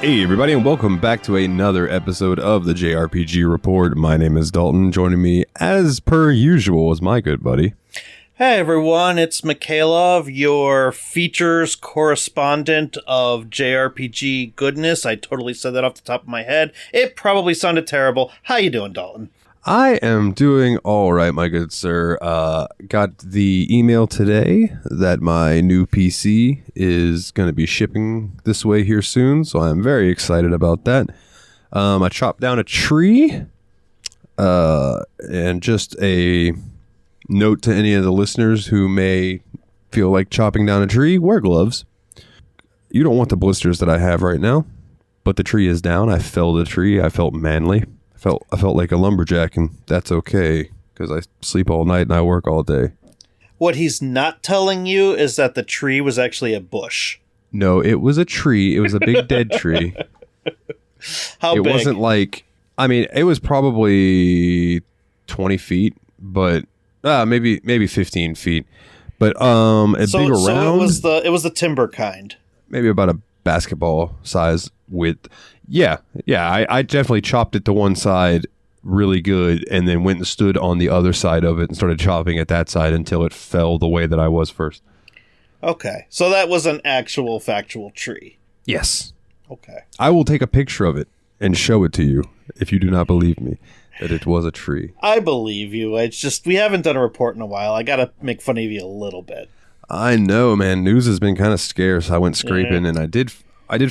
Hey everybody, and welcome back to another episode of the JRPG Report. My name is Dalton. Joining me, as per usual, is my good buddy. Hey everyone, it's Mikhailov, your features correspondent of JRPG goodness. I totally said that off the top of my head. It probably sounded terrible. How you doing, Dalton? I am doing all right, my good sir. Got the email today that my new PC is going to be shipping this way here soon, so I'm very excited about that. I chopped down a tree, and just a note to any of the listeners who may feel like chopping down a tree, wear gloves. You don't want the blisters that I have right now, but the tree is down. I felled a tree. I felt manly. I felt like a lumberjack, and that's okay because I sleep all night and I work all day. What he's not telling you is that the tree was actually a bush. No, it was a tree. It was a big dead tree. How big? It wasn't like, I mean, it was probably 20 feet, but maybe 15 feet. But big around. So it was the timber kind. Maybe about a basketball size width. Yeah. I definitely chopped it to one side really good, and then went and stood on the other side of it and started chopping at that side until it fell the way that I was first. Okay, so that was an actual factual tree. Yes. Okay. I will take a picture of it and show it to you if you do not believe me that it was a tree. I believe you. It's just we haven't done a report in a while. I gotta make fun of you a little bit. I know, man. News has been kind of scarce. I went scraping, and I did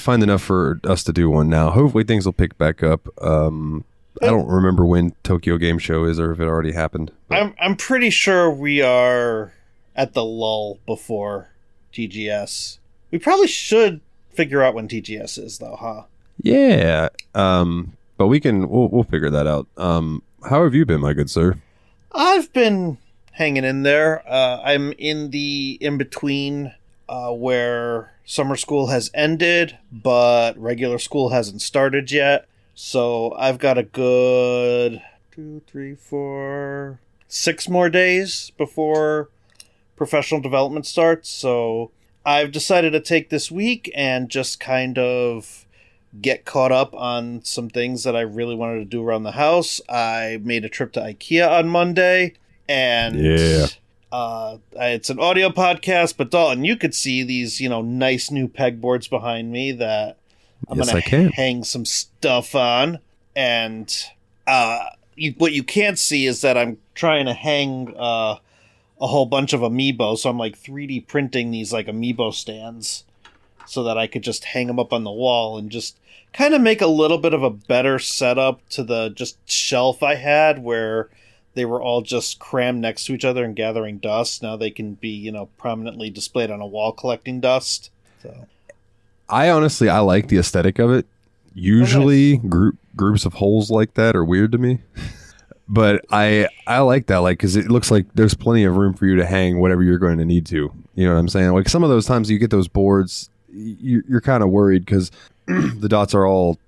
find enough for us to do one now. Hopefully things will pick back up. I don't remember when Tokyo Game Show is or if it already happened. I'm pretty sure we are at the lull before TGS. We probably should figure out when TGS is, though, huh? Yeah. But we'll figure that out. How have you been, my good sir? I've been hanging in there. I'm in the in-between where summer school has ended, but regular school hasn't started yet. So I've got a good 6 more days before professional development starts. So I've decided to take this week and just kind of get caught up on some things that I really wanted to do around the house. I made a trip to IKEA on Monday, and it's an audio podcast, but Dalton, you could see these, nice new pegboards behind me that I'm going to hang some stuff on. And what you can't see is that I'm trying to hang a whole bunch of amiibo. So I'm like 3D printing these like amiibo stands so that I could just hang them up on the wall and just kind of make a little bit of a better setup to the just shelf I had where they were all just crammed next to each other and gathering dust. Now they can be, prominently displayed on a wall collecting dust. So I like the aesthetic of it. Usually groups of holes like that are weird to me. But I like that, because it looks like there's plenty of room for you to hang whatever you're going to need to. You know what I'm saying? Like some of those times you get those boards, you're kind of worried because the dots are all,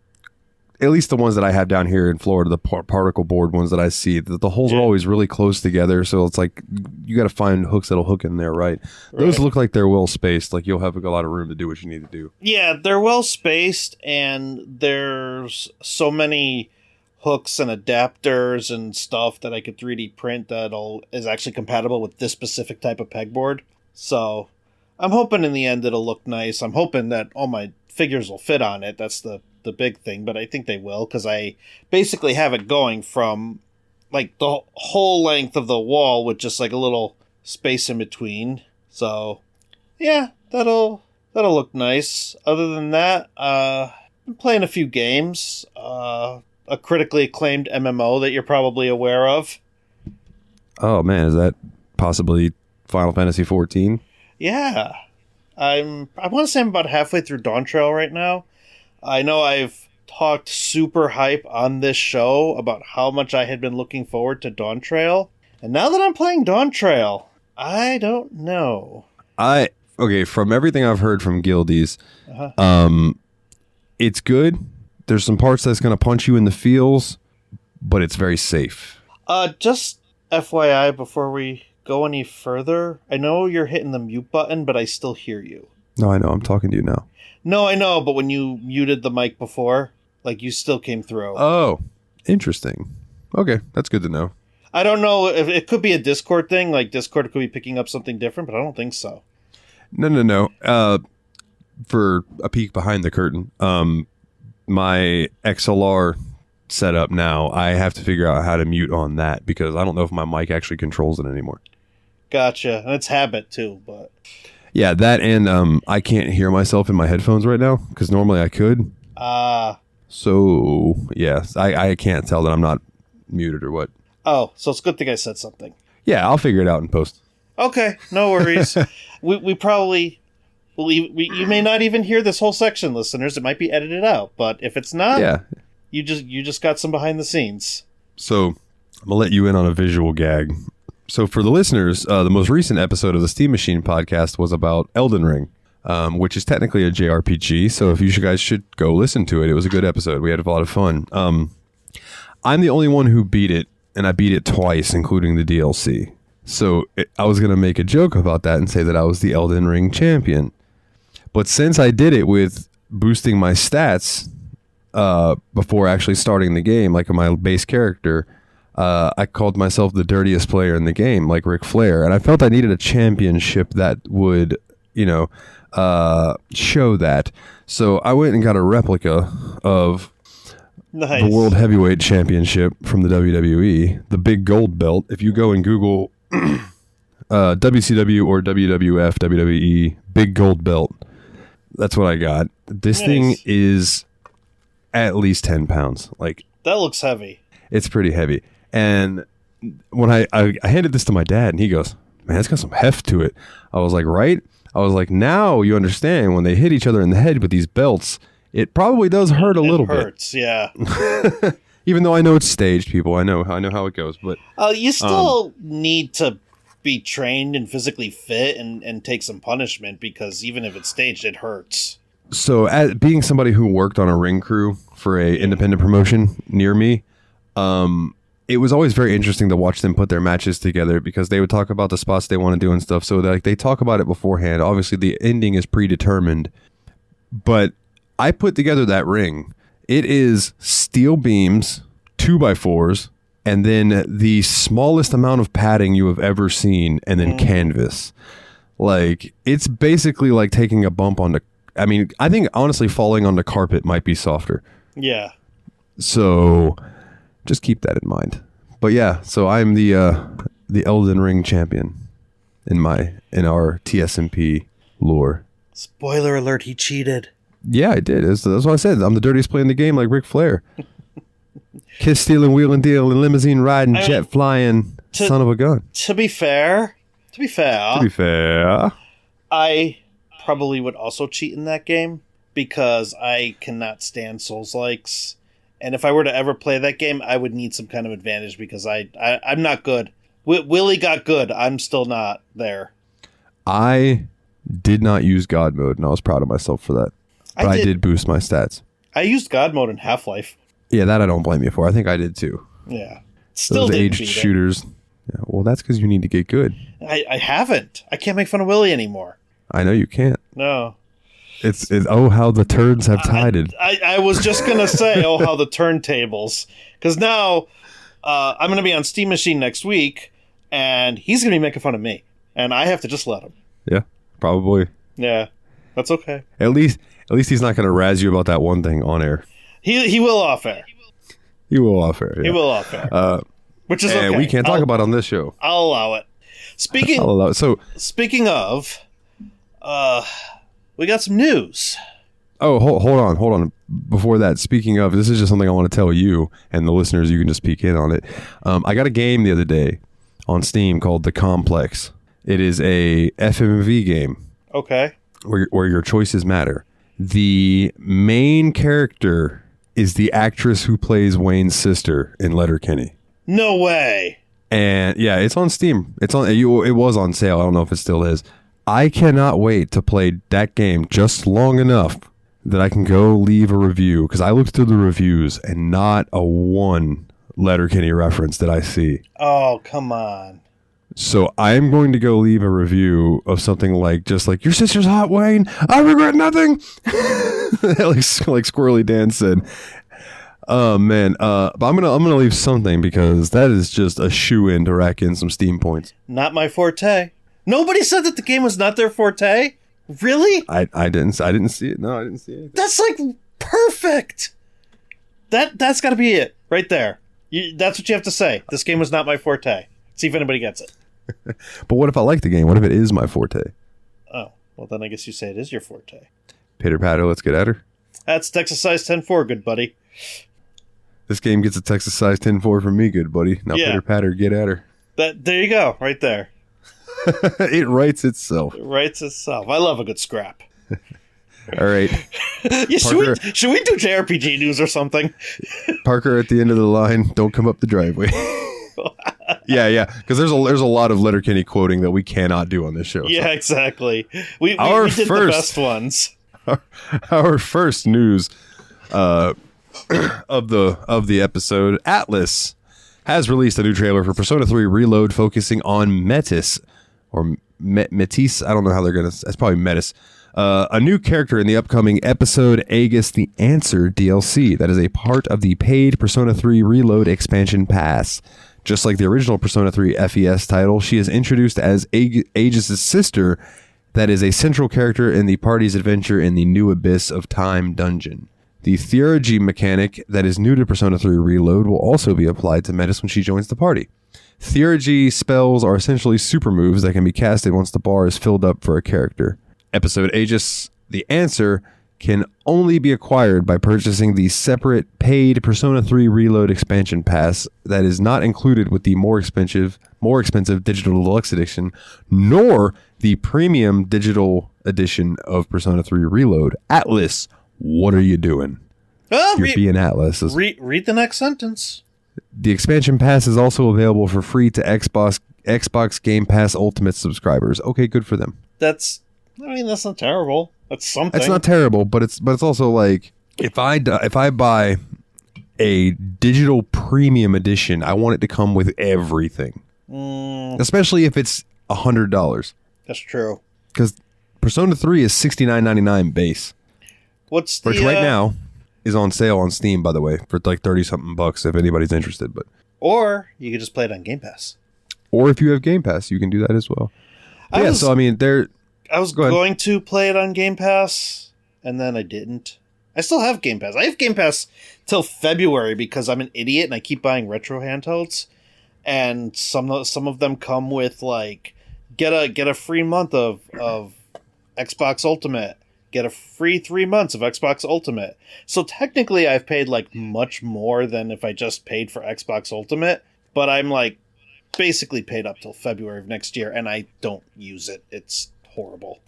at least the ones that I have down here in Florida, the particle board ones that I see, the holes are always really close together. So it's like you got to find hooks that'll hook in there, right? Those look like they're well spaced. Like you'll have a lot of room to do what you need to do. Yeah, they're well spaced, and there's so many hooks and adapters and stuff that I could 3D print that is actually compatible with this specific type of pegboard. So I'm hoping in the end it'll look nice. I'm hoping that all my figures will fit on it. That's the big thing, but I think they will, because I basically have it going from like the whole length of the wall with just like a little space in between. So yeah, that'll look nice. Other than that, I'm playing a few games. A critically acclaimed MMO that you're probably aware of. Oh man, is that possibly Final Fantasy 14? Yeah. I want to say I'm about halfway through Dawn Trail right now. I know I've talked super hype on this show about how much I had been looking forward to Dawn Trail. And now that I'm playing Dawn Trail, I don't know. From everything I've heard from Guildies, it's good. There's some parts that's going to punch you in the feels, but it's very safe. Just FYI, before we go any further, I know you're hitting the mute button, but I still hear you. No, I know. I'm talking to you now. No, I know, but when you muted the mic before, like, you still came through. Oh, interesting. Okay, that's good to know. I don't know if it could be a Discord thing. Like, Discord could be picking up something different, but I don't think so. No. For a peek behind the curtain, my XLR setup now, I have to figure out how to mute on that because I don't know if my mic actually controls it anymore. Gotcha. And it's habit, too, but... Yeah, that and I can't hear myself in my headphones right now because normally I could. So, yeah, I can't tell that I'm not muted or what. Oh, so it's a good thing I said something. Yeah, I'll figure it out in post. Okay, no worries. we probably... you may not even hear this whole section, listeners. It might be edited out, but if it's not, yeah, you just got some behind the scenes. So, I'm going to let you in on a visual gag. So for the listeners, the most recent episode of the Steam Machine podcast was about Elden Ring, which is technically a JRPG. So if you guys should go listen to it, it was a good episode. We had a lot of fun. I'm the only one who beat it, and I beat it twice, including the DLC. So I was going to make a joke about that and say that I was the Elden Ring champion. But since I did it with boosting my stats before actually starting the game, like my base character, I called myself the dirtiest player in the game, like Ric Flair. And I felt I needed a championship that would, show that. So I went and got a replica of the World Heavyweight Championship from the WWE, the big gold belt. If you go and Google WCW or WWF, WWE, big gold belt, that's what I got. This thing is at least 10 pounds. Like, that looks heavy. It's pretty heavy. And when I handed this to my dad, and he goes, man, it's got some heft to it. I was like, right? I was like, now you understand when they hit each other in the head with these belts, it probably does hurt a little bit. It hurts, yeah. Even though I know it's staged, people. I know how it goes. But you still need to be trained and physically fit and take some punishment because even if it's staged, it hurts. So as being somebody who worked on a ring crew for a independent promotion near me, it was always very interesting to watch them put their matches together because they would talk about the spots they want to do and stuff. So they talk about it beforehand. Obviously, the ending is predetermined. But I put together that ring. It is steel beams, 2x4s, and then the smallest amount of padding you have ever seen, and then canvas. Like, it's basically like taking a bump onto... I mean, I think, honestly, falling onto carpet might be softer. Yeah. So... just keep that in mind. But yeah, so I'm the Elden Ring champion in our TSMP lore. Spoiler alert, he cheated. Yeah, I did. That's what I said. I'm the dirtiest player in the game, like Ric Flair. Kiss stealing, wheeling dealing, limousine riding, jet flying, son of a gun. To be fair, I probably would also cheat in that game because I cannot stand Souls-likes. And if I were to ever play that game, I would need some kind of advantage because I'm not good. Willie got good. I'm still not there. I did not use God mode, and I was proud of myself for that. But I did boost my stats. I used God mode in Half-Life. Yeah, that I don't blame you for. I think I did too. Yeah. Still those aged shooters. Yeah, well, that's because you need to get good. I haven't. I can't make fun of Willie anymore. I know you can't. No. It's oh, how the turns have tided. I was just going to say, oh, how the turntables. Because now I'm going to be on Steam Machine next week, and he's going to be making fun of me. And I have to just let him. Yeah, probably. Yeah, that's okay. At least he's not going to razz you about that one thing on air. He will off air. He will off air. Yeah. He will off air. Which is okay. We can't talk about it on this show. I'll allow it. So, speaking of... we got some news. Oh, hold on. Before that, speaking of, this is just something I want to tell you and the listeners. You can just peek in on it. I got a game the other day on Steam called The Complex. It is a FMV game. Okay. Where your choices matter. The main character is the actress who plays Wayne's sister in Letterkenny. No way. And yeah, it's on Steam. It was on sale. I don't know if it still is. I cannot wait to play that game just long enough that I can go leave a review, because I looked through the reviews and not a one Letterkenny reference that I see. Oh, come on. So I'm going to go leave a review of something like, just like, your sister's hot, Wayne. I regret nothing. like Squirrely Dan said. Oh man. But I'm gonna leave something because that is just a shoe-in to rack in some Steam points. Not my forte. Nobody said that the game was not their forte. Really? I didn't see it. No, I didn't see it. That's like perfect. That's got to be it right there. That's what you have to say. This game was not my forte. See if anybody gets it. But what if I like the game? What if it is my forte? Oh, well then I guess you say it is your forte. Pitter patter, let's get at her. That's Texas size 10-4, good buddy. This game gets a Texas size 10-4 from me, good buddy. Now pitter patter, get at her. There you go, right there. It writes itself. It writes itself. I love a good scrap. All right. Yeah, should we do JRPG news or something? Parker at the end of the line, don't come up the driveway. Yeah, because there's a lot of Letterkenny quoting that we cannot do on this show. Yeah, so. Exactly. We did the best ones. Our first news of the episode, Atlus has released a new trailer for Persona 3 Reload focusing on Metis, or Metis, I don't know how they're going to, it's probably Metis, a new character in the upcoming episode Aegis the Answer DLC that is a part of the paid Persona 3 Reload expansion pass. Just like the original Persona 3 FES title, she is introduced as Aegis' sister that is a central character in the party's adventure in the New Abyss of Time dungeon. The theurgy mechanic that is new to Persona 3 Reload will also be applied to Metis when she joins the party. Theurgy spells are essentially super moves that can be casted once the bar is filled up for a character. Episode Aegis the Answer can only be acquired by purchasing the separate paid Persona 3 Reload expansion pass that is not included with the more expensive digital deluxe edition, nor the premium digital edition of Persona 3 Reload. Atlus, what are you doing? You're being Atlus. Read the next sentence. The expansion pass is also available for free to Xbox Game Pass Ultimate subscribers. Okay, good for them. That's not terrible. That's something. It's not terrible, but it's also like, if I buy a digital premium edition, I want it to come with everything. Especially if it's $100. That's true. Because Persona 3 is $69.99 base. Which right now is on sale on Steam, by the way, for like 30-something bucks if anybody's interested. Or you could just play it on Game Pass. Or if you have Game Pass, you can do that as well. I was going to play it on Game Pass, and then I didn't. I still have Game Pass. I have Game Pass till February because I'm an idiot and I keep buying retro handhelds. And some of them come with like get a free month of Xbox Ultimate, get a free 3 months of Xbox Ultimate. So technically I've paid like much more than if I just paid for Xbox Ultimate, but I'm like basically paid up till February of next year and I don't use it. It's horrible.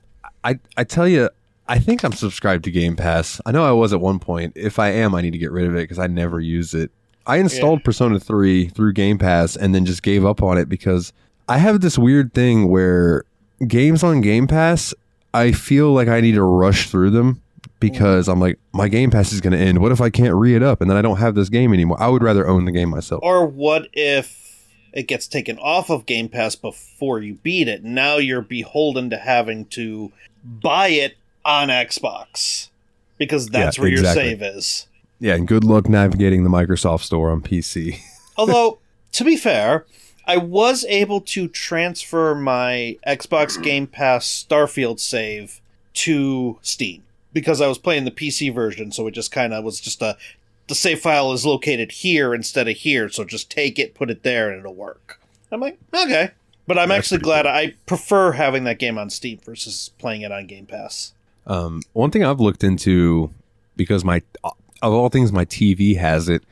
I tell you, I think I'm subscribed to Game Pass. I know I was at one point. If I am, I need to get rid of it because I never use it. I installed Persona 3 through Game Pass and then just gave up on it because I have this weird thing where games on Game Pass, I feel like I need to rush through them because I'm like, my Game Pass is going to end. What if I can't re-it up and then I don't have this game anymore? I would rather own the game myself. Or what if it gets taken off of Game Pass before you beat it? Now you're beholden to having to buy it on Xbox because that's where your save is. Yeah, and good luck navigating the Microsoft Store on PC. Although, to be fair, I was able to transfer my Xbox Game Pass Starfield save to Steam because I was playing the PC version, so it just kind of was just the save file is located here instead of here, so just take it, put it there, and it'll work. I'm like, okay. But I'm actually glad. Cool. I prefer having that game on Steam versus playing it on Game Pass. One thing I've looked into, because of all things, my TV has it,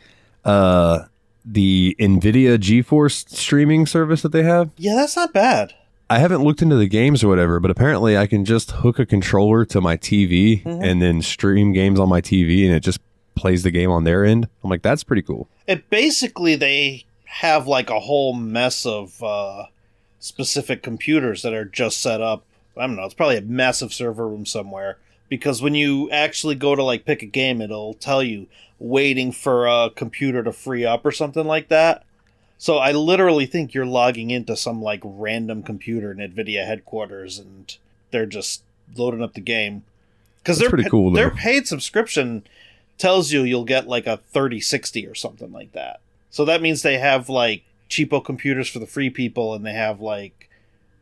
the NVIDIA GeForce streaming service that they have. Yeah, that's not bad. I haven't looked into the games or whatever, but apparently I can just hook a controller to my TV and then stream games on my TV, and it just plays the game on their end. I'm like, that's pretty cool. They have like a whole mess of specific computers that are just set up. I don't know, it's probably a massive server room somewhere. Because when you actually go to like pick a game, it'll tell you waiting for a computer to free up or something like that. So I literally think you're logging into some like random computer in NVIDIA headquarters, and they're just loading up the game. Because That's pretty cool, though. Their paid subscription tells you'll get like a 3060 or something like that. So that means they have like cheapo computers for the free people, and they have like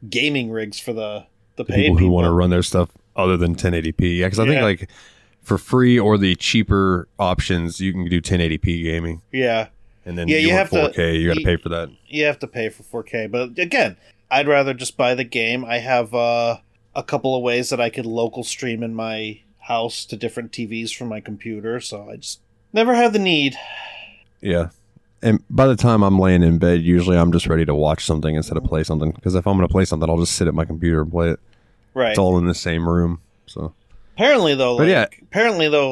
gaming rigs for the paid people who want to run their stuff other than 1080p. Yeah, because I think like for free or the cheaper options, you can do 1080p gaming. Yeah. And then you have 4K, to, you got to pay for that. You have to pay for 4K. But again, I'd rather just buy the game. I have a couple of ways that I could local stream in my house to different TVs from my computer, so I just never have the need. Yeah. And by the time I'm laying in bed, usually I'm just ready to watch something instead of play something. Because if I'm going to play something, I'll just sit at my computer and play it. Right. It's all in the same room. So apparently though,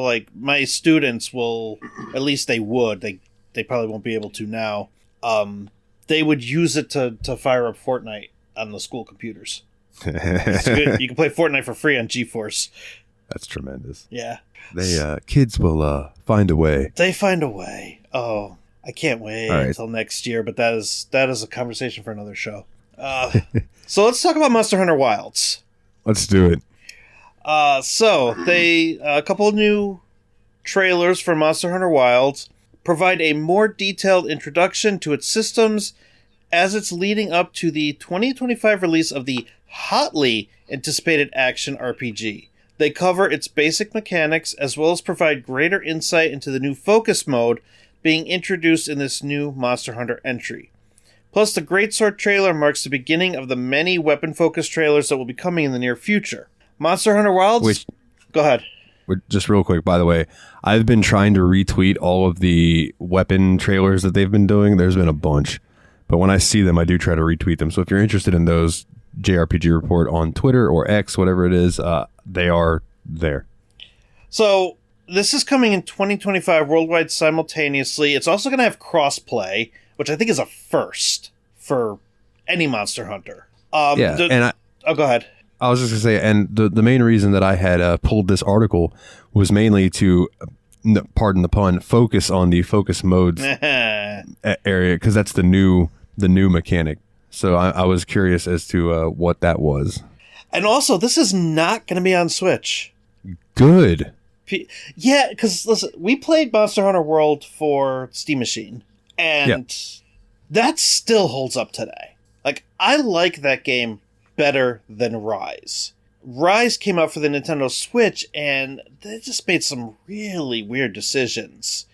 like my students will, at least they would. They probably won't be able to now. They would use it to fire up Fortnite on the school computers. It's good. You can play Fortnite for free on GeForce. That's tremendous. Yeah. They kids will find a way. They find a way. Oh, I can't wait until next year, but that is a conversation for another show. So let's talk about Monster Hunter Wilds. Let's do it. So they a couple of new trailers for Monster Hunter Wilds provide a more detailed introduction to its systems as it's leading up to the 2025 release of the hotly anticipated action RPG. They cover its basic mechanics as well as provide greater insight into the new focus mode being introduced in this new Monster Hunter entry. Plus, the Greatsword trailer marks the beginning of the many weapon-focused trailers that will be coming in the near future. Monster Hunter Wilds... Go ahead. Just real quick, by the way, I've been trying to retweet all of the weapon trailers that they've been doing. There's been a bunch. But when I see them, I do try to retweet them. So if you're interested in those, JRPG Report on Twitter or X, whatever it is, they are there. So this is coming in 2025 worldwide simultaneously. It's also going to have crossplay, which I think is a first for any Monster Hunter. Go ahead. I was just going to say, and the main reason that I had pulled this article was mainly to, pardon the pun, focus on the focus modes area, because that's the new mechanic. So I was curious as to what that was. And also, this is not going to be on Switch. Good. Yeah, because listen, we played Monster Hunter World for Steam Machine, and that still holds up today. Like, I like that game better than Rise. Rise came out for the Nintendo Switch, and they just made some really weird decisions.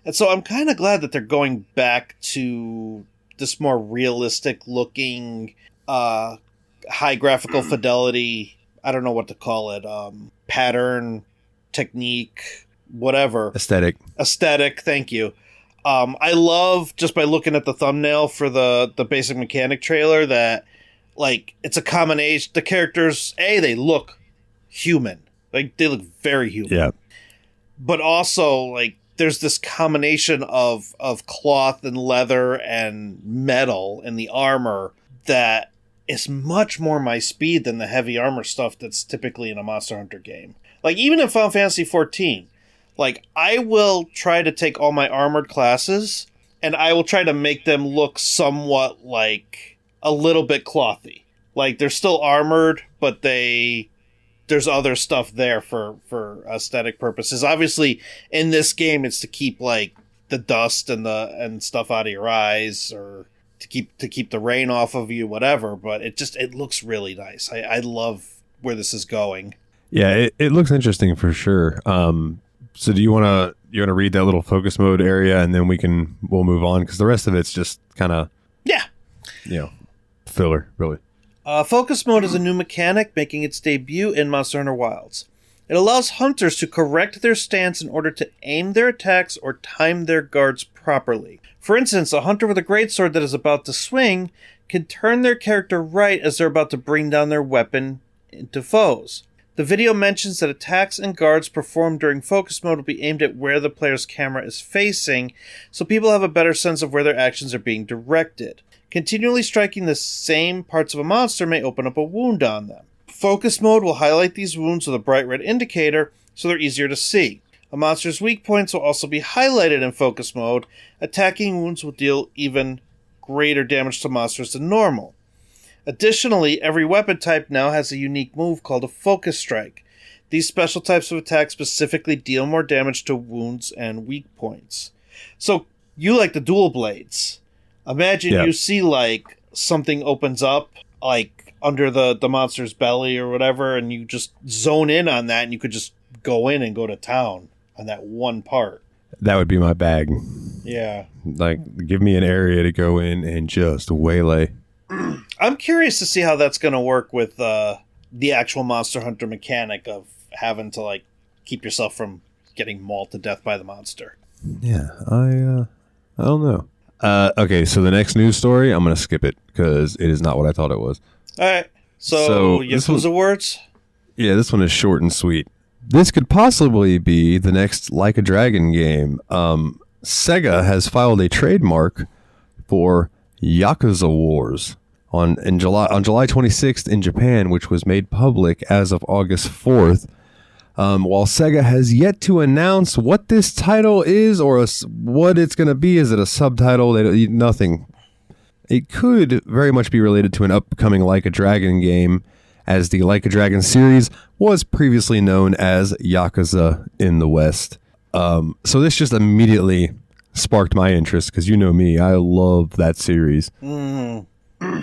And so I'm kind of glad that they're going back to this more realistic looking, high graphical fidelity, I don't know what to call it, pattern, technique, whatever. Aesthetic, thank you. I love, just by looking at the thumbnail for the basic mechanic trailer, that like it's a combination. The characters, they look human. Like, they look very human. Yeah. But also, like, there's this combination of cloth and leather and metal in the armor that is much more my speed than the heavy armor stuff that's typically in a Monster Hunter game. Like, even in Final Fantasy XIV, like, I will try to take all my armored classes and I will try to make them look somewhat like a little bit clothy. Like, they're still armored, but there's other stuff there for aesthetic purposes. Obviously, in this game, it's to keep like the dust and stuff out of your eyes, or to keep the rain off of you, whatever. But it looks really nice. I love where this is going. Yeah, it looks interesting for sure. So do you want to read that little focus mode area, and then we'll move on, because the rest of it's just kind of filler, really. Focus mode is a new mechanic making its debut in Monster Hunter Wilds. It allows hunters to correct their stance in order to aim their attacks or time their guards properly. For instance, a hunter with a greatsword that is about to swing can turn their character right as they're about to bring down their weapon into foes. The video mentions that attacks and guards performed during focus mode will be aimed at where the player's camera is facing, so people have a better sense of where their actions are being directed. Continually striking the same parts of a monster may open up a wound on them. Focus mode will highlight these wounds with a bright red indicator, so they're easier to see. A monster's weak points will also be highlighted in focus mode. Attacking wounds will deal even greater damage to monsters than normal. Additionally, every weapon type now has a unique move called a focus strike. These special types of attacks specifically deal more damage to wounds and weak points. So, you like the dual blades. Imagine you see, like, something opens up, like, under the monster's belly or whatever, and you just zone in on that, and you could just go in and go to town on that one part. That would be my bag. Yeah. Like, give me an area to go in and just waylay. I'm curious to see how that's going to work with the actual Monster Hunter mechanic of having to, like, keep yourself from getting mauled to death by the monster. Yeah, I don't know. Okay, so the next news story, I'm going to skip it because it is not what I thought it was. All right. So Yakuza words? Yeah, this one is short and sweet. This could possibly be the next Like a Dragon game. Sega has filed a trademark for Yakuza Wars on July 26th in Japan, which was made public as of August 4th. While Sega has yet to announce what this title is or what it's going to be, is it a subtitle? Nothing. It could very much be related to an upcoming Like a Dragon game, as the Like a Dragon series was previously known as Yakuza in the West. So this just immediately sparked my interest, because you know me, I love that series.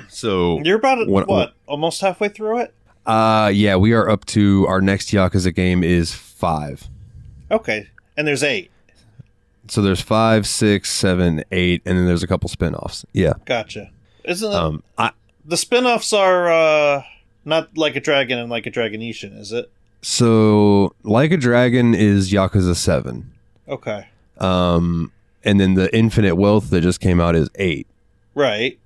So you're about almost halfway through it? Yeah, we are up to our next Yakuza game is 5. Okay, and there's 8. So there's 5, 6, 7, 8, and then there's a couple spin-offs. Yeah. Gotcha. Isn't it? The spin-offs are not Like a Dragon and Like a Dragon Ishin, is it? So Like a Dragon is Yakuza 7. Okay. And then the Infinite Wealth that just came out is 8. Right.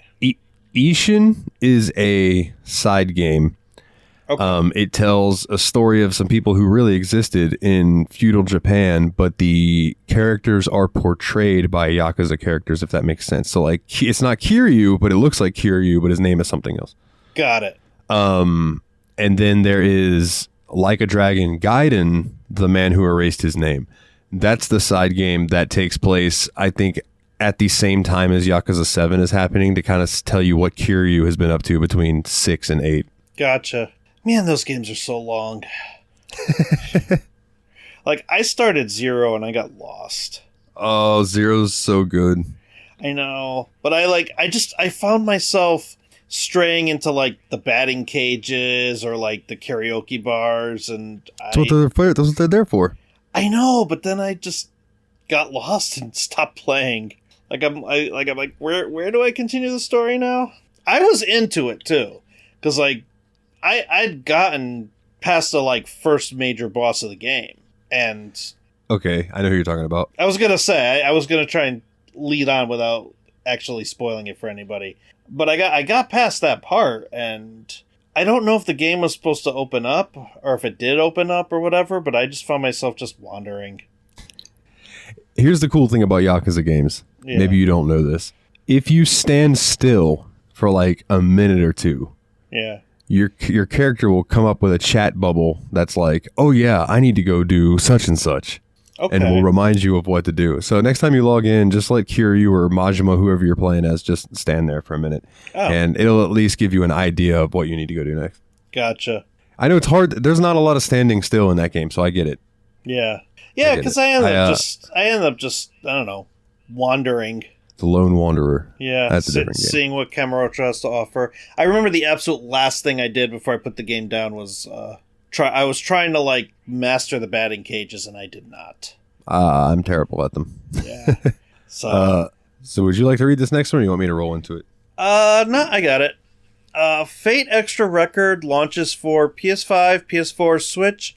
Ishin is a side game. Okay. It tells a story of some people who really existed in feudal Japan, but the characters are portrayed by Yakuza characters, if that makes sense. So, like, it's not Kiryu, but it looks like Kiryu, but his name is something else. Got it. And then there is Like a Dragon Gaiden, the man who erased his name. That's the side game that takes place, I think, at the same time as Yakuza 7 is happening, to kind of tell you what Kiryu has been up to between 6 and 8. Gotcha. Man, those games are so long. Like, I started 0 and I got lost. Oh, 0's so good. I know. But I found myself straying into, like, the batting cages or, like, the karaoke bars, and that's what they're there for. I know, but then I just got lost and stopped playing. I'm like, where do I continue the story now? I was into it too, because like I'd gotten past the like first major boss of the game, and okay, I know who you're talking about. I was gonna say I was gonna try and lead on without actually spoiling it for anybody, but I got past that part, and I don't know if the game was supposed to open up or if it did open up or whatever, but I just found myself just wandering. Here's the cool thing about Yakuza games. Yeah. Maybe you don't know this. If you stand still for like a minute or two, yeah, your character will come up with a chat bubble that's like, oh yeah, I need to go do such and such. Okay. And will remind you of what to do. So next time you log in, just let Kiryu or Majima, whoever you're playing as, just stand there for a minute. Oh. And it'll at least give you an idea of what you need to go do next. Gotcha. I know it's hard. There's not a lot of standing still in that game, so I get it. Yeah. Yeah, because I end up just, I don't know, wandering. The lone wanderer. Yeah, that's a different game. Seeing what Kamurocho has to offer. I remember the absolute last thing I did before I put the game down was I was trying to like master the batting cages, and I did not. I'm terrible at them. Yeah. So would you like to read this next one, or you want me to roll into it? No, I got it. Fate Extra Record launches for PS5, PS4, Switch,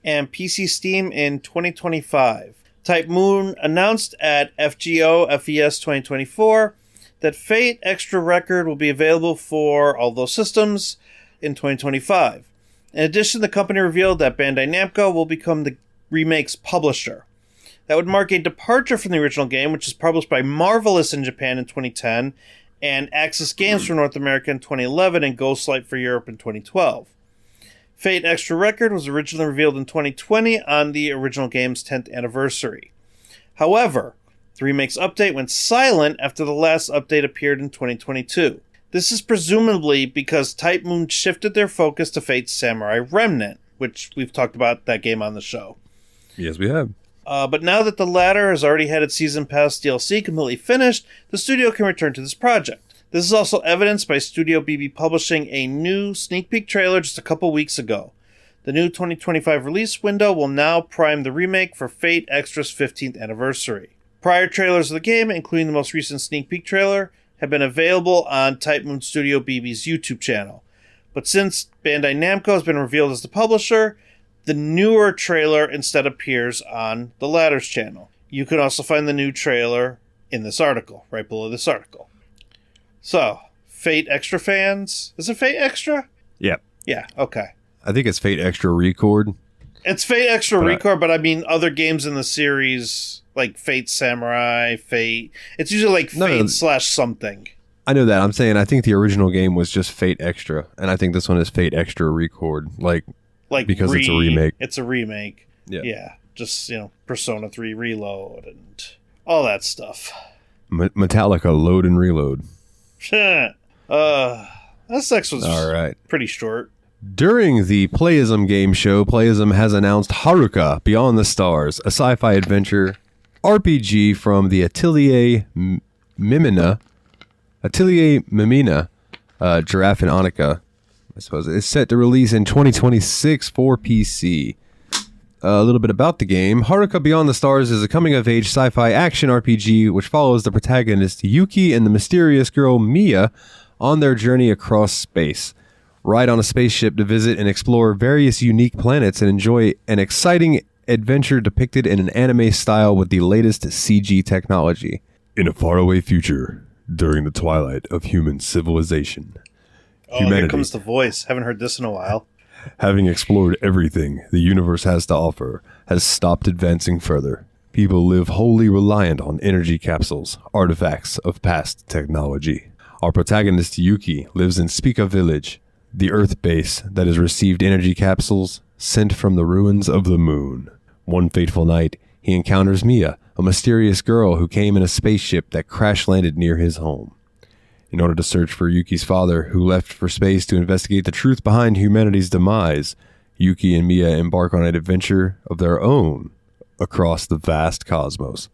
and PC Steam in 2025. Type Moon announced at FGO FES 2024 that Fate Extra Record will be available for all those systems in 2025. In addition, the company revealed that Bandai Namco will become the remake's publisher. That would mark a departure from the original game, which is published by Marvelous in Japan in 2010, and Axis Games for North America in 2011, and Ghostlight for Europe in 2012. Fate Extra Record was originally revealed in 2020 on the original game's 10th anniversary. However, The remake's update went silent after the last update appeared in 2022. This is presumably because Type Moon shifted their focus to Fate's Samurai Remnant, which we've talked about that game on the show. Yes, we have. But now that the latter has already had its Season Pass DLC completely finished, the studio can return to this project. This is also evidenced by Studio BB publishing a new sneak peek trailer just a couple weeks ago. The new 2025 release window will now prime the remake for Fate Extra's 15th anniversary. Prior trailers of the game, including the most recent sneak peek trailer, have been available on Type Moon Studio BB's YouTube channel. But since Bandai Namco has been revealed as the publisher, the newer trailer instead appears on the latter's channel. You can also find the new trailer in this article, right below this article. So, Fate Extra fans? Is it Fate Extra? Yep. Yeah, okay. I think it's Fate Extra Record. It's Fate Extra Record, but I mean other games in the series, like Fate Samurai, Fate. It's usually like Fate / something. I know that. I'm saying I think the original game was just Fate Extra, and I think this one is Fate Extra Record, like because it's a remake. It's a remake. Yeah. Just, Persona 3 Reload and all that stuff. Metallica Load and Reload. That sex was all right. Pretty short. During the Playism game show, Playism has announced Haruka Beyond the Stars, a sci-fi adventure RPG from the Atelier Mimina, Giraffe and Annika, I suppose. It's set to release in 2026 for PC. A little bit about the game. Haruka Beyond the Stars is a coming-of-age sci-fi action RPG which follows the protagonist Yuki and the mysterious girl Mia on their journey across space. Ride on a spaceship to visit and explore various unique planets and enjoy an exciting adventure depicted in an anime style with the latest CG technology. In a faraway future, during the twilight of human civilization, humanity, here comes the voice. Haven't heard this in a while. Having explored everything the universe has to offer, has stopped advancing further. People live wholly reliant on energy capsules, artifacts of past technology. Our protagonist Yuki lives in Spica Village, the Earth base that has received energy capsules sent from the ruins of the moon. One fateful night, he encounters Mia, a mysterious girl who came in a spaceship that crash-landed near his home. In order to search for Yuki's father, who left for space to investigate the truth behind humanity's demise, Yuki and Mia embark on an adventure of their own across the vast cosmos.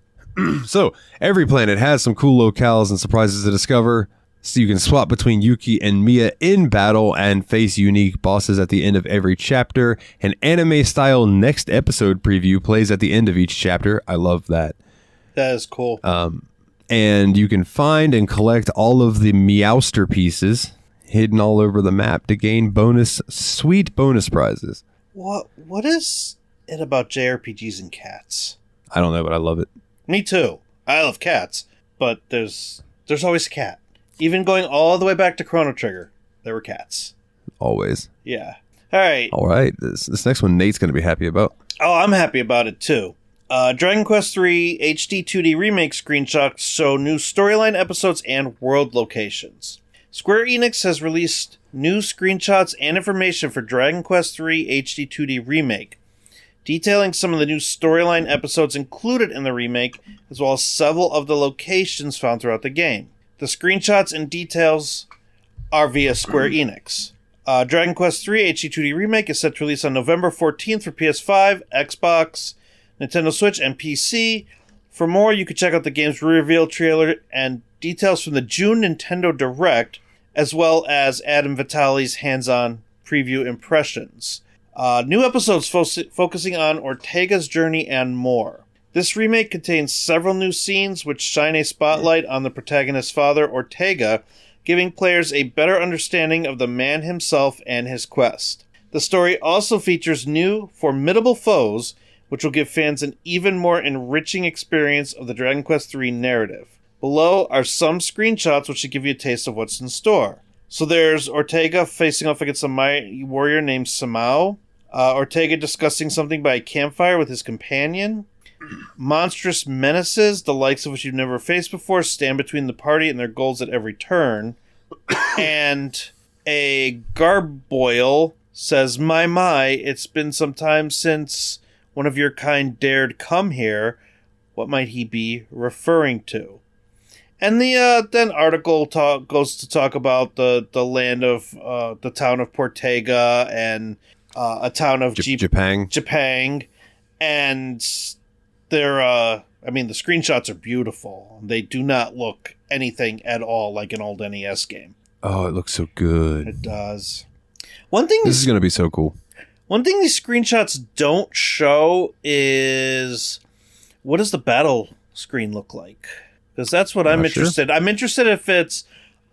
So, every planet has some cool locales and surprises to discover, so you can swap between Yuki and Mia in battle and face unique bosses at the end of every chapter. An anime-style next episode preview plays at the end of each chapter. I love that. That is cool. And you can find and collect all of the Meowster pieces hidden all over the map to gain sweet bonus prizes. What is it about JRPGs and cats? I don't know, but I love it. Me too. I love cats, but there's always a cat. Even going all the way back to Chrono Trigger, there were cats. Always. Yeah. All right. All right. This next one Nate's going to be happy about. Oh, I'm happy about it too. Dragon Quest III HD-2D remake screenshots show new storyline episodes and world locations. Square Enix has released new screenshots and information for Dragon Quest III HD-2D remake, detailing some of the new storyline episodes included in the remake, as well as several of the locations found throughout the game. The screenshots and details are via Square Enix. Dragon Quest III HD-2D remake is set to release on November 14th for PS5, Xbox, Nintendo Switch, and PC. For more, you can check out the game's reveal trailer and details from the June Nintendo Direct, as well as Adam Vitale's hands-on preview impressions. New episodes focusing on Ortega's journey and more. This remake contains several new scenes which shine a spotlight on the protagonist's father, Ortega, giving players a better understanding of the man himself and his quest. The story also features new, formidable foes, which will give fans an even more enriching experience of the Dragon Quest III narrative. Below are some screenshots which should give you a taste of what's in store. So there's Ortega facing off against a mighty warrior named Samao. Ortega discussing something by a campfire with his companion. Monstrous menaces, the likes of which you've never faced before, stand between the party and their goals at every turn. And a garboil says, My, it's been some time since one of your kind dared come here. What might he be referring to? And the then article goes to talk about the land of the town of Portega and a town of Japang, and they're the screenshots are beautiful. They do not look anything at all like an old NES game. Oh, it looks so good. It does. This is going to be so cool. One thing these screenshots don't show is what does the battle screen look like? Because that's what I'm interested. Sure. I'm interested if it's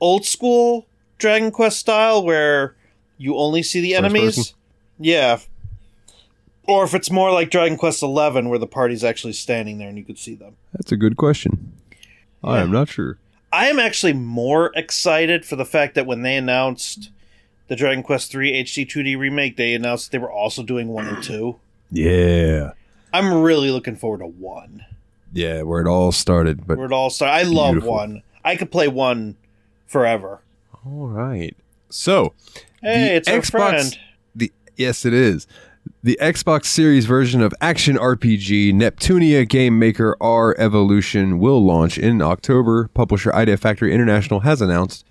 old school Dragon Quest style where you only see the enemies. Person? Yeah. Or if it's more like Dragon Quest XI where the party's actually standing there and you could see them. That's a good question. Yeah. I am not sure. I am actually more excited for the fact that when they announced the Dragon Quest III HD-2D remake, they announced they were also doing 1 and 2. Yeah. I'm really looking forward to 1. Yeah, where it all started. I love beautiful. 1. I could play 1 forever. All right. So, hey, it's our friend. Yes, it is. The Xbox Series version of action RPG Neptunia Game Maker R Evolution will launch in October. Publisher Idea Factory International has announced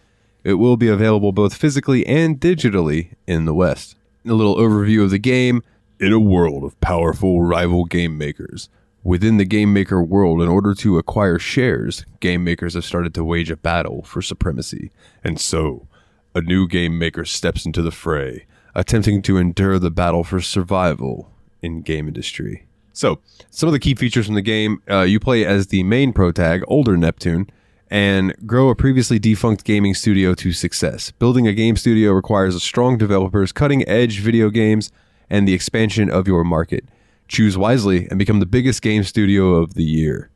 it will be available both physically and digitally in the West. A little overview of the game. In a world of powerful rival game makers, within the game maker world, in order to acquire shares, game makers have started to wage a battle for supremacy. And so, a new game maker steps into the fray, attempting to endure the battle for survival in game industry. So, some of the key features from the game, you play as the main protag, older Neptune, and grow a previously defunct gaming studio to success. Building a game studio requires a strong developers, cutting-edge video games, and the expansion of your market. Choose wisely and become the biggest game studio of the year.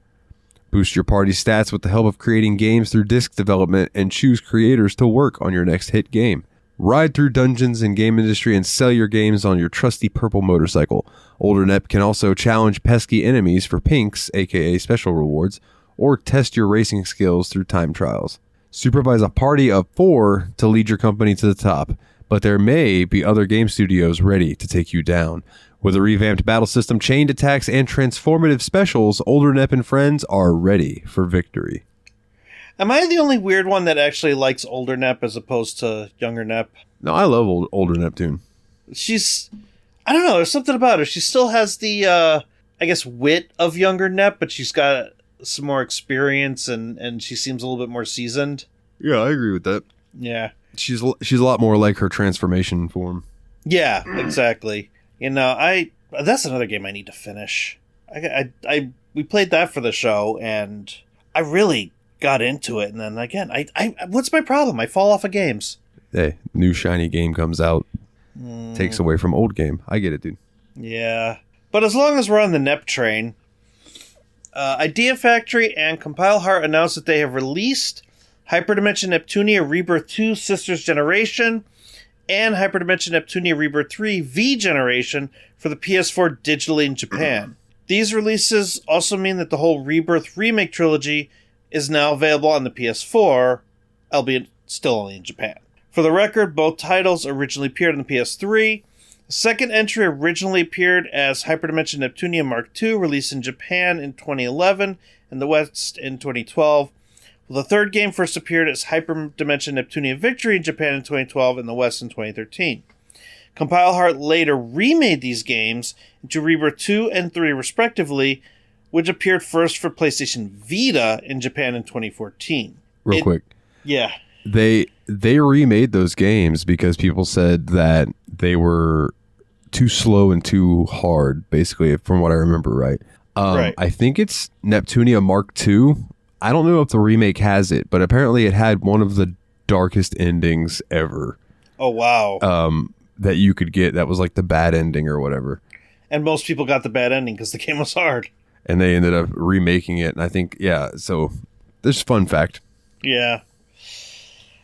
Boost your party stats with the help of creating games through disc development and choose creators to work on your next hit game. Ride through dungeons and game industry and sell your games on your trusty purple motorcycle. Older Nep can also challenge pesky enemies for pinks, aka special rewards, or test your racing skills through time trials. Supervise a party of 4 to lead your company to the top, but there may be other game studios ready to take you down. With a revamped battle system, chained attacks, and transformative specials, Older Nep and friends are ready for victory. Am I the only weird one that actually likes older Nep as opposed to younger Nep? No, I love older Neptune. I don't know, there's something about her. She still has the, wit of younger Nep, but she's got some more experience and she seems a little bit more seasoned. Yeah, I agree with that. Yeah. She's a lot more like her transformation form. Yeah, exactly. That's another game I need to finish. We played that for the show, and I really got into it. And then again, what's my problem? I fall off of games. Hey, new shiny game comes out, takes away from old game. I get it, dude. Yeah, but as long as we're on the Nep train, Idea Factory and Compile Heart announced that they have released Hyperdimension Neptunia Rebirth 2 Sisters Generation and Hyperdimension Neptunia Rebirth 3 V Generation for the PS4 digitally in Japan. These releases also mean that the whole Rebirth Remake trilogy is now available on the PS4, albeit still only in Japan. For the record, both titles originally appeared on the PS3. The second entry originally appeared as Hyperdimension Neptunia Mark II, released in Japan in 2011 and the West in 2012. Well, the third game first appeared as Hyperdimension Neptunia Victory in Japan in 2012 and the West in 2013. Compile Heart later remade these games into Rebirth 2 and 3 respectively, which appeared first for PlayStation Vita in Japan in 2014. Real quick. Yeah. They remade those games because people said that they were too slow and too hard, basically, from what I remember, right? Right. I think it's Neptunia Mark II. I don't know if the remake has it, but apparently it had one of the darkest endings ever. Oh, wow. That you could get. That was like the bad ending or whatever. And most people got the bad ending because the game was hard. And they ended up remaking it. And I think, yeah, so this fun fact. Yeah.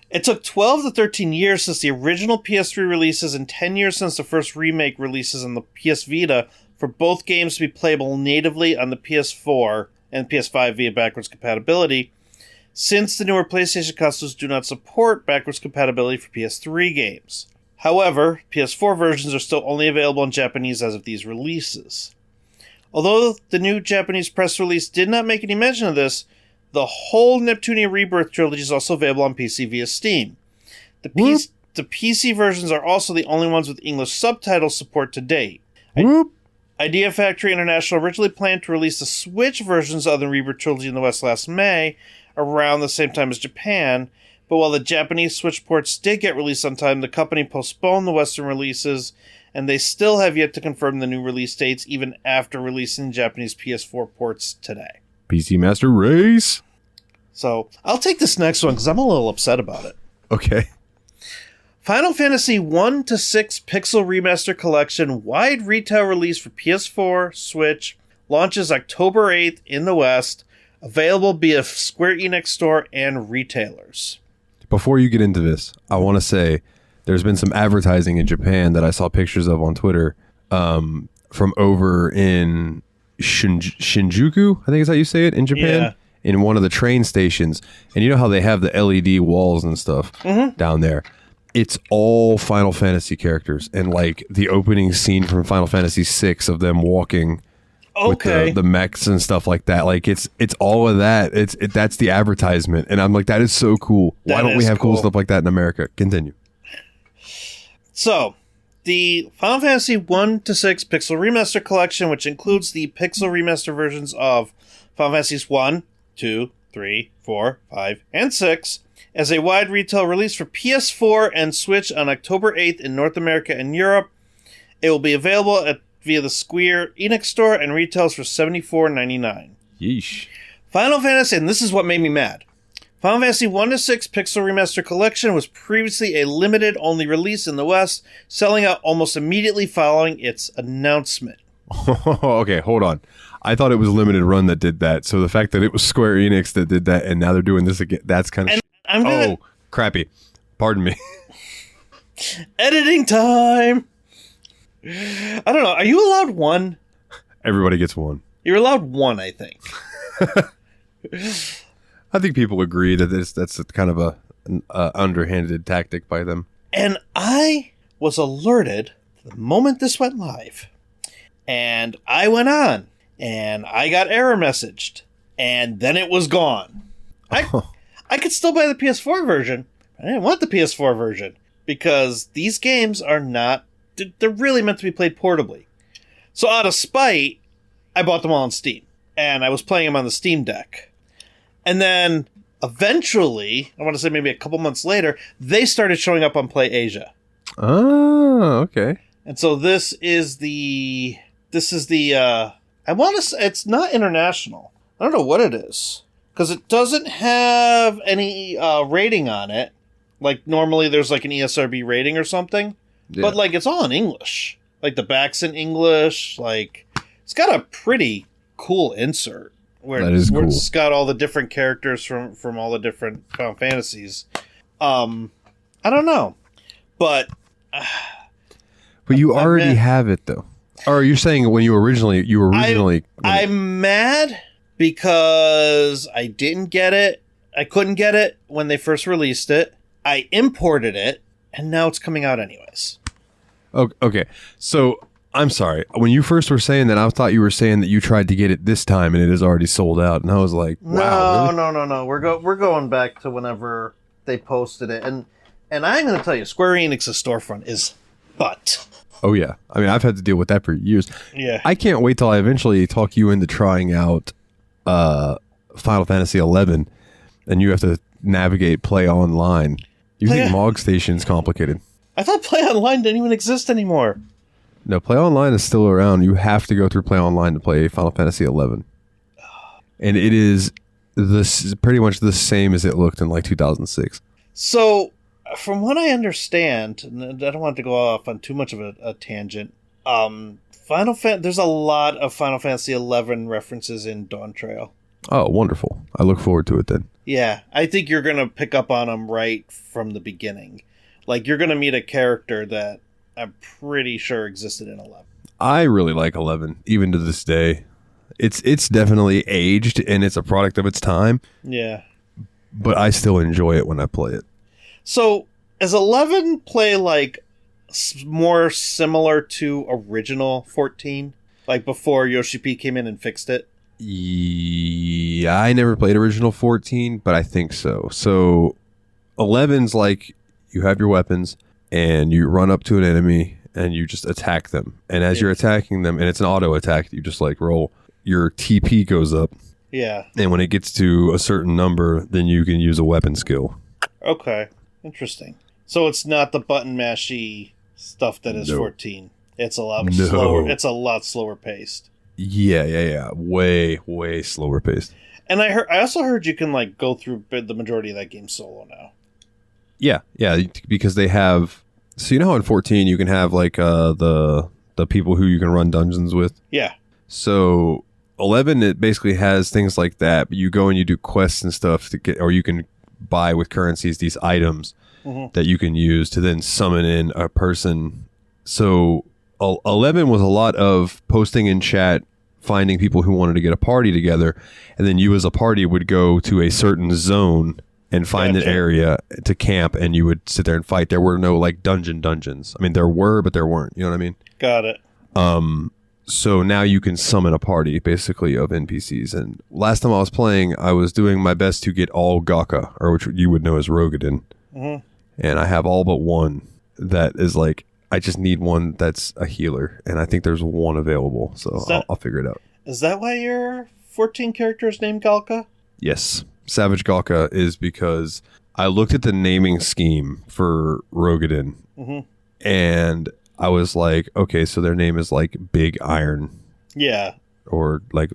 It took 12 to 13 years since the original PS3 releases and 10 years since the first remake releases on the PS Vita for both games to be playable natively on the PS4 and PS5 via backwards compatibility, since the newer PlayStation consoles do not support backwards compatibility for PS3 games. However, PS4 versions are still only available in Japanese as of these releases. Although the new Japanese press release did not make any mention of this, the whole Neptunia Rebirth trilogy is also available on PC via Steam. The PC versions are also the only ones with English subtitle support to date. Idea Factory International originally planned to release the Switch versions of the Rebirth trilogy in the West last May, around the same time as Japan, but while the Japanese Switch ports did get released on time, the company postponed the Western releases, and they still have yet to confirm the new release dates even after releasing Japanese PS4 ports today. PC Master Race! So, I'll take this next one because I'm a little upset about it. Okay. Final Fantasy 1-6 Pixel Remaster Collection wide retail release for PS4, Switch, launches October 8th in the West, available via Square Enix store and retailers. Before you get into this, I want to say there's been some advertising in Japan that I saw pictures of on Twitter from over in Shinjuku, I think is how you say it, in Japan, in one of the train stations. And you know how they have the LED walls and stuff down there? It's all Final Fantasy characters, and like the opening scene from Final Fantasy VI of them walking with the mechs and stuff like that. Like it's all of that. That's the advertisement, and I'm like, that is so cool. Why don't we have cool stuff like that in America? Continue. So, the Final Fantasy 1-6 Pixel Remaster Collection, which includes the Pixel Remaster versions of Final Fantasies 1, 2, 3, 4, 5, and 6. As a wide retail release for PS4 and Switch on October 8th in North America and Europe. It will be available via the Square Enix store and retails for $74.99. Yeesh. Final Fantasy, and this is what made me mad. Final Fantasy 1-6 Pixel Remaster Collection was previously a limited-only release in the West, selling out almost immediately following its announcement. Okay, hold on. I thought it was Limited Run that did that, so the fact that it was Square Enix that did that, and now they're doing this again, that's kind of... crappy. Pardon me. Editing time! I don't know. Are you allowed one? Everybody gets one. You're allowed one, I think. I think people agree that that's kind of an underhanded tactic by them. And I was alerted the moment this went live. And I went on. And I got error messaged. And then it was gone. I could still buy the PS4 version. I didn't want the PS4 version. Because these games are not... They're really meant to be played portably. So out of spite, I bought them all on Steam. And I was playing them on the Steam Deck. And then, eventually, I want to say maybe a couple months later, they started showing up on Play Asia. Oh, okay. And so this is the... I want to say... It's not international. I don't know what it is. Because it doesn't have any rating on it. Like, normally there's like an ESRB rating or something. Yeah. But, like, it's all in English. Like, the back's in English. Like, it's got a pretty cool insert. Where it's got all the different characters from all the different Final Fantasies. I don't know. But you already have it, though. Or you're saying when you originally... I'm mad because I didn't get it. I couldn't get it when they first released it. I imported it. And now it's coming out anyways. Okay. So, I'm sorry. When you first were saying that, I thought you were saying that you tried to get it this time and it is already sold out. And I was like, wow. No. We're going back to whenever they posted it. And I'm going to tell you, Square Enix's storefront is butt. Oh, yeah. I mean, I've had to deal with that for years. Yeah. I can't wait till I eventually talk you into trying out Final Fantasy 11 and you have to navigate Play Online. You think Mog Station's complicated? I thought Play Online didn't even exist anymore. No, Play Online is still around. You have to go through Play Online to play Final Fantasy 11. And it is pretty much the same as it looked in like 2006. So, from what I understand, and I don't want to go off on too much of a tangent, there's a lot of Final Fantasy 11 references in Dawn Trail. Oh, wonderful. I look forward to it then. Yeah, I think you're going to pick up on them right from the beginning. Like, you're going to meet a character that I'm pretty sure existed in 11. I really like 11, even to this day. It's definitely aged, and it's a product of its time. Yeah. But I still enjoy it when I play it. So, does 11 play, like, more similar to original 14? Like before Yoshi P came in and fixed it? Yeah, I never played original 14, but I think so. So 11's like you have your weapons and you run up to an enemy and you just attack them. And as you're attacking them, and it's an auto attack, you just like roll, your TP goes up. Yeah. And when it gets to a certain number, then you can use a weapon skill. Okay. Interesting. So it's not the button mashy stuff that is 14. It's a lot slower. It's a lot slower paced. Yeah. Way slower paced. And I also heard you can like go through the majority of that game solo now. Yeah, because they have. So you know how in 14 you can have like the people who you can run dungeons with. Yeah. So 11 it basically has things like that, but you go and you do quests and stuff to get, or you can buy with currencies these items that you can use to then summon in a person. So 11 was a lot of posting in chat, finding people who wanted to get a party together, and then you as a party would go to a certain zone and find an area to camp, and you would sit there and fight. There were no like dungeons. I mean, there were, but there weren't. You know what I mean? Got it. So now you can summon a party basically of NPCs. And last time I was playing, I was doing my best to get all Gaka, or which you would know as Rogadin. And I have all but one that is like, I just need one that's a healer, and I think there's one available, so I'll figure it out. Is that why your 14 character is named Galka? Yes. Savage Galka is because I looked at the naming scheme for Rogadin, and I was like, okay, so their name is like Big Iron. Yeah. Or like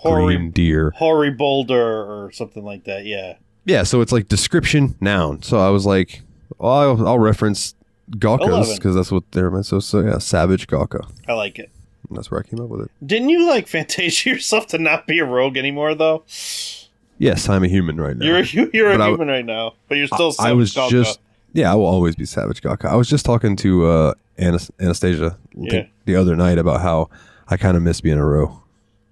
Green Deer. Hoary Boulder or something like that, yeah. Yeah, so it's like description, noun. So I was like, I'll reference Gawkas because that's what they're meant. So yeah, Savage Gawka. I like it. And that's where I came up with it. Didn't you like Fantasia yourself to not be a rogue anymore though? Yes, I'm a human right now. You're a human right now, but you're still Savage Gawka. I will always be Savage Gawka. I was just talking to Anastasia the other night about how I kind of miss being a rogue.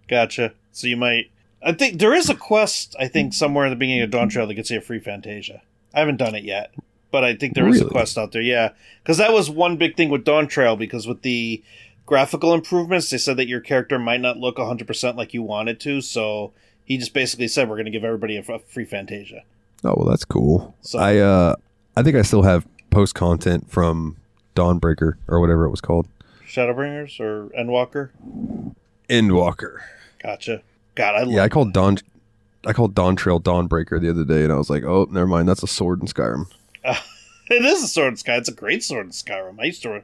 Gotcha. So you might. I think there is a quest, I think, somewhere in the beginning of Dawn Trail that gets you a free Fantasia. I haven't done it yet, but I think there is a quest out there, yeah. Because that was one big thing with Dawn Trail, because with the graphical improvements, they said that your character might not look 100% like you wanted to, so he just basically said, we're going to give everybody a free Fantasia. Oh, well, that's cool. So, I think I still have post-content from Dawnbreaker, or whatever it was called. Shadowbringers, or Endwalker? Endwalker. Gotcha. God, I love I called Dawn Trail Dawnbreaker the other day, and I was like, oh, never mind, that's a sword in Skyrim. It is a sword in Skyrim. It's a great sword in Skyrim. I used to.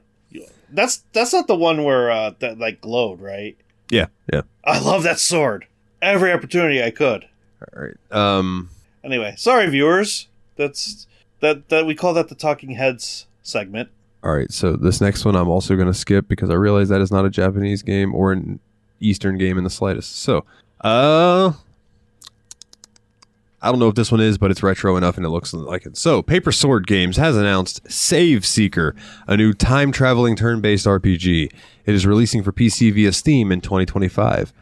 That's not the one where that like glowed, right? Yeah. I love that sword. Every opportunity I could. All right. Anyway, sorry viewers. That we call that the Talking Heads segment. All right. So this next one I'm also going to skip because I realize that is not a Japanese game or an Eastern game in the slightest. So. I don't know if this one is, but it's retro enough and it looks like it. So, Paper Sword Games has announced Save Seeker, a new time-traveling turn-based RPG. It is releasing for PC via Steam in 2025.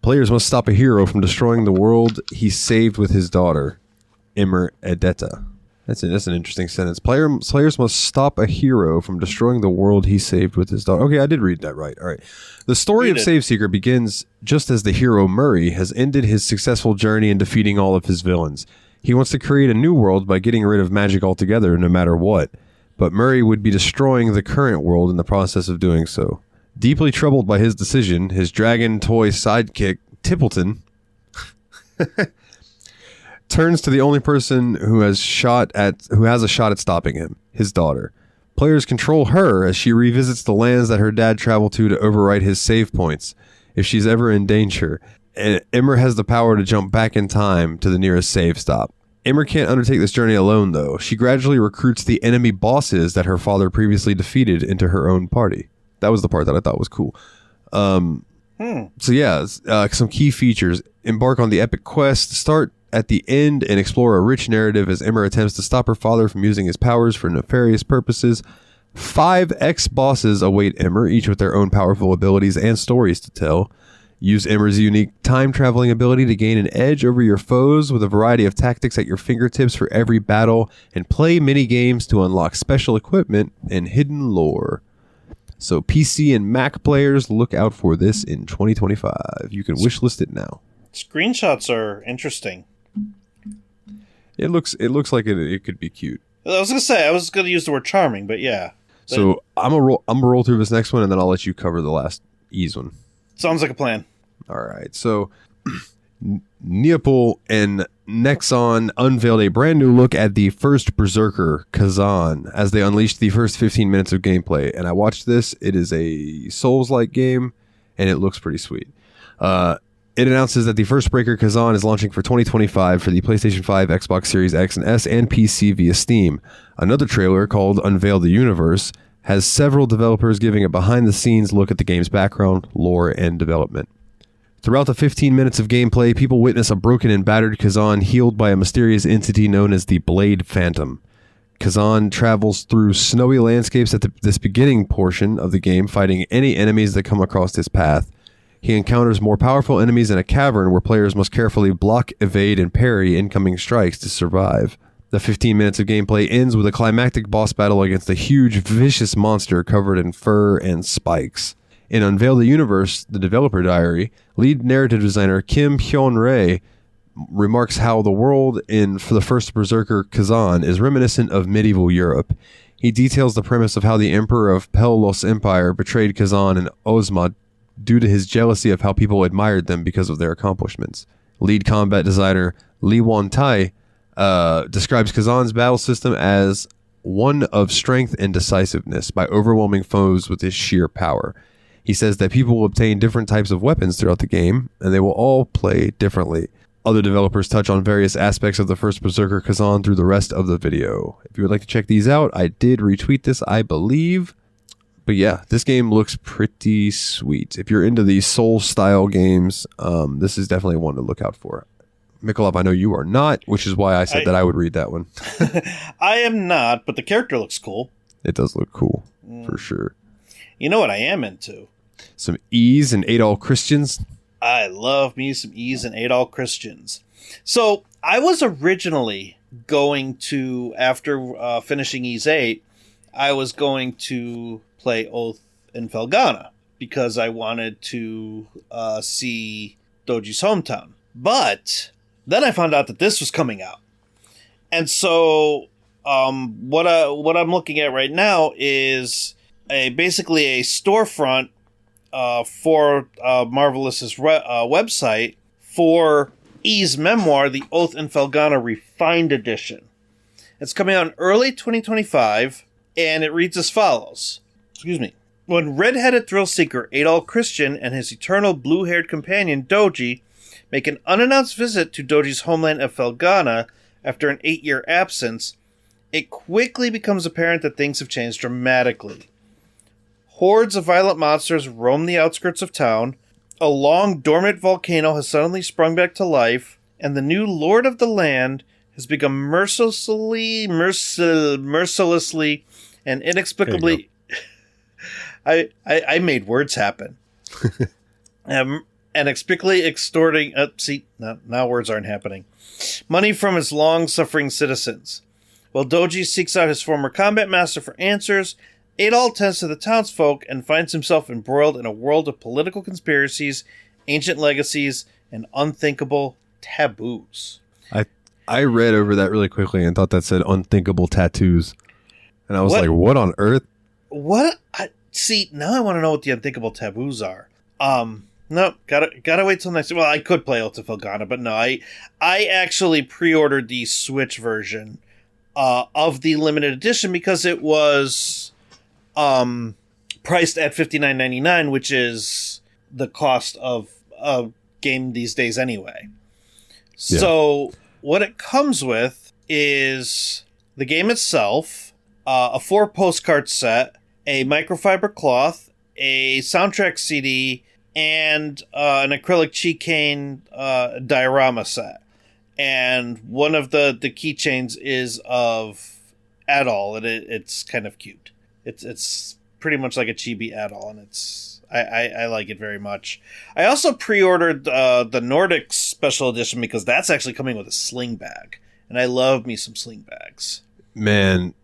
Players must stop a hero from destroying the world he saved with his daughter, Immer Edetta. That's an interesting sentence. Players must stop a hero from destroying the world he saved with his daughter. Okay, I did read that right. All right. The story of Save Seeker begins just as the hero Murray has ended his successful journey in defeating all of his villains. He wants to create a new world by getting rid of magic altogether, no matter what. But Murray would be destroying the current world in the process of doing so. Deeply troubled by his decision, his dragon toy sidekick, Tippleton, turns to the only person who has a shot at stopping him, his daughter. Players control her as she revisits the lands that her dad traveled to overwrite his save points if she's ever in danger. And Immer has the power to jump back in time to the nearest save stop. Immer can't undertake this journey alone, though. She gradually recruits the enemy bosses that her father previously defeated into her own party. That was the part that I thought was cool. So yeah, some key features. Embark on the epic quest. Start at the end and explore a rich narrative as Immer attempts to stop her father from using his powers for nefarious purposes. 5 ex-bosses await Immer, each with their own powerful abilities and stories to tell. Use Immer's unique time-traveling ability to gain an edge over your foes with a variety of tactics at your fingertips for every battle, and play mini-games to unlock special equipment and hidden lore. So PC and Mac players, look out for this in 2025. You can wishlist it now. Screenshots are interesting. It looks like it could be cute. I was gonna use the word charming, but yeah. So I'm gonna roll through this next one, and then I'll let you cover the last Ys one. Sounds like a plan. All right. So Neopol and Nexon unveiled a brand new look at the first Berserker, Kazan, as they unleashed the first 15 minutes of gameplay. And I watched this. It is a Souls-like game, and it looks pretty sweet. It announces that the first breaker, Kazan, is launching for 2025 for the PlayStation 5, Xbox Series X and S, and PC via Steam. Another trailer, called Unveil the Universe, has several developers giving a behind-the-scenes look at the game's background, lore, and development. Throughout the 15 minutes of gameplay, people witness a broken and battered Kazan healed by a mysterious entity known as the Blade Phantom. Kazan travels through snowy landscapes at this beginning portion of the game, fighting any enemies that come across his path. He encounters more powerful enemies in a cavern where players must carefully block, evade, and parry incoming strikes to survive. The 15 minutes of gameplay ends with a climactic boss battle against a huge, vicious monster covered in fur and spikes. In Unveil the Universe, the developer diary, lead narrative designer Kim Hyun-rae remarks how the world for the first Berserker, Kazan, is reminiscent of medieval Europe. He details the premise of how the Emperor of Pelos Empire betrayed Kazan and Ozma due to his jealousy of how people admired them because of their accomplishments. Lead combat designer Lee Won-tai describes Kazan's battle system as one of strength and decisiveness by overwhelming foes with his sheer power. He says that people will obtain different types of weapons throughout the game, and they will all play differently. Other developers touch on various aspects of the first Berserker Kazan through the rest of the video. If you would like to check these out, I did retweet this, I believe. But yeah, this game looks pretty sweet. If you're into these Soul-style games, this is definitely one to look out for. Mikhailov, I know you are not, which is why I said that I would read that one. I am not, but the character looks cool. It does look cool, for sure. You know what I am into? Some Ys and Adol Christians. I love me some Ys and Adol Christians. So I was originally going to, after finishing Ys 8, I was going to play Oath and Felghana because I wanted to see Doji's hometown. But then I found out that this was coming out. And so what I'm looking at right now is basically a storefront for Marvelous's website for Ys memoir, The Oath and Felghana Refined Edition. It's coming out in early 2025, and it reads as follows. Excuse me. When red-headed thrill-seeker Adol Christian and his eternal blue-haired companion Doji make an unannounced visit to Doji's homeland of Felghana after an 8-year absence, it quickly becomes apparent that things have changed dramatically. Hordes of violent monsters roam the outskirts of town, a long-dormant volcano has suddenly sprung back to life, and the new lord of the land has become mercilessly, and inexplicably... I made words happen. Inexplicably extorting... now words aren't happening. Money from his long-suffering citizens. While Doji seeks out his former combat master for answers, Adol tends to the townsfolk and finds himself embroiled in a world of political conspiracies, ancient legacies, and unthinkable taboos. I read over that really quickly and thought that said unthinkable tattoos. And I was like, what on earth? What? See, now I want to know what the unthinkable taboos are. No, gotta wait till next. Well, I could play Oath of Felghana, but no, I actually pre-ordered the Switch version of the limited edition because it was priced at $59.99, which is the cost of a game these days anyway. Yeah. So what it comes with is the game itself, a 4-postcard set, a microfiber cloth, a soundtrack CD, and an acrylic keychain diorama set. And one of the keychains is of Adol, and it's kind of cute. It's pretty much like a chibi Adol, and I like it very much. I also pre-ordered the Nordic special edition because that's actually coming with a sling bag, and I love me some sling bags. Man,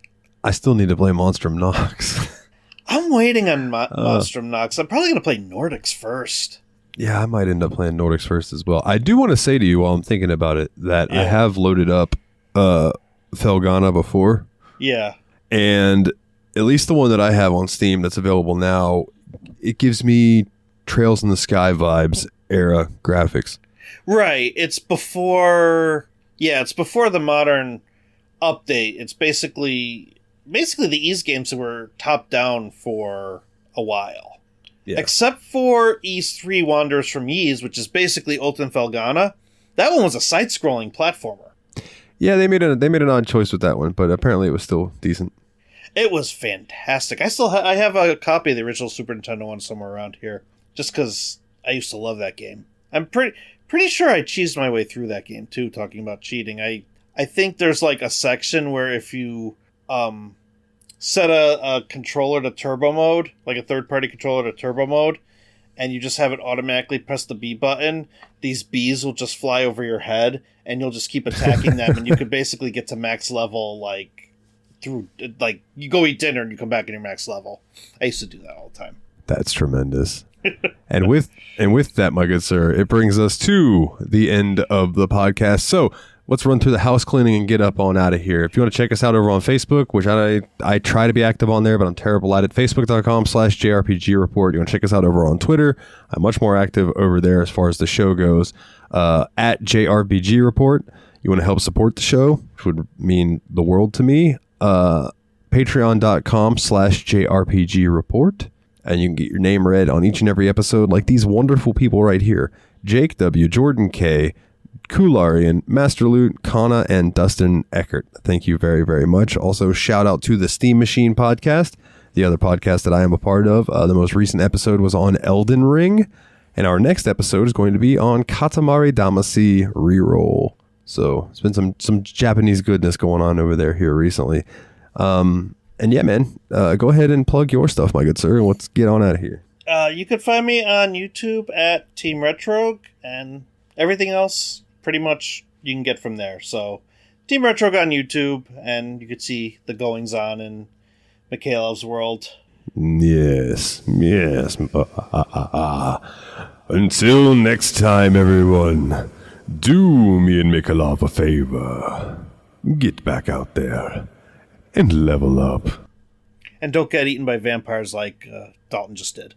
I still need to play Monstrum Nox. I'm waiting on Nostrum Nox. I'm probably going to play Nordics first. Yeah, I might end up playing Nordics first as well. I do want to say to you while I'm thinking about it that I have loaded up Felghana before. Yeah. And at least the one that I have on Steam that's available now, it gives me Trails in the Sky vibes era graphics. Right. It's before the modern update. It's basically the Ys games that were top down for a while. Yeah. Except for Ys 3 Wanderers from Ys, which is basically Ultim Felghana. That one was a side-scrolling platformer. Yeah, they made an odd choice with that one, but apparently it was still decent. It was fantastic. I have a copy of the original Super Nintendo one somewhere around here, just because I used to love that game. I'm pretty sure I cheesed my way through that game too. Talking about cheating, I think there's like a section where if you set a controller to turbo mode, like a third-party controller to turbo mode, and you just have it automatically press the B button, these bees will just fly over your head, and you'll just keep attacking them, and you could basically get to max level, like, through, like, you go eat dinner and you come back in your max level. I used to do that all the time. That's tremendous. And with that, my good sir, it brings us to the end of the podcast. So let's run through the house cleaning and get up on out of here. If you want to check us out over on Facebook, which I try to be active on there, but I'm terrible at it, facebook.com/JRPG Report. You want to check us out over on Twitter. I'm much more active over there as far as the show goes, at JRPG Report. You want to help support the show, which would mean the world to me, patreon.com/JRPG Report. And you can get your name read on each and every episode like these wonderful people right here. Jake W., Jordan K., Kularian, MasterLoot, Kana, and Dustin Eckert. Thank you very, very much. Also, shout out to the Steam Machine podcast, the other podcast that I am a part of. The most recent episode was on Elden Ring, and our next episode is going to be on Katamari Damacy Reroll. So it's been some Japanese goodness going on over there here recently. And yeah, man, go ahead and plug your stuff, my good sir. Let's get on out of here. You can find me on YouTube at Team Retrogue, and everything else pretty much you can get from there. So Team Retrogue on YouTube, and you can see the goings on in Mikhailov's world. Yes. Until next time, everyone, do me and Mikhailov a favor. Get back out there and level up. And don't get eaten by vampires like Dalton just did.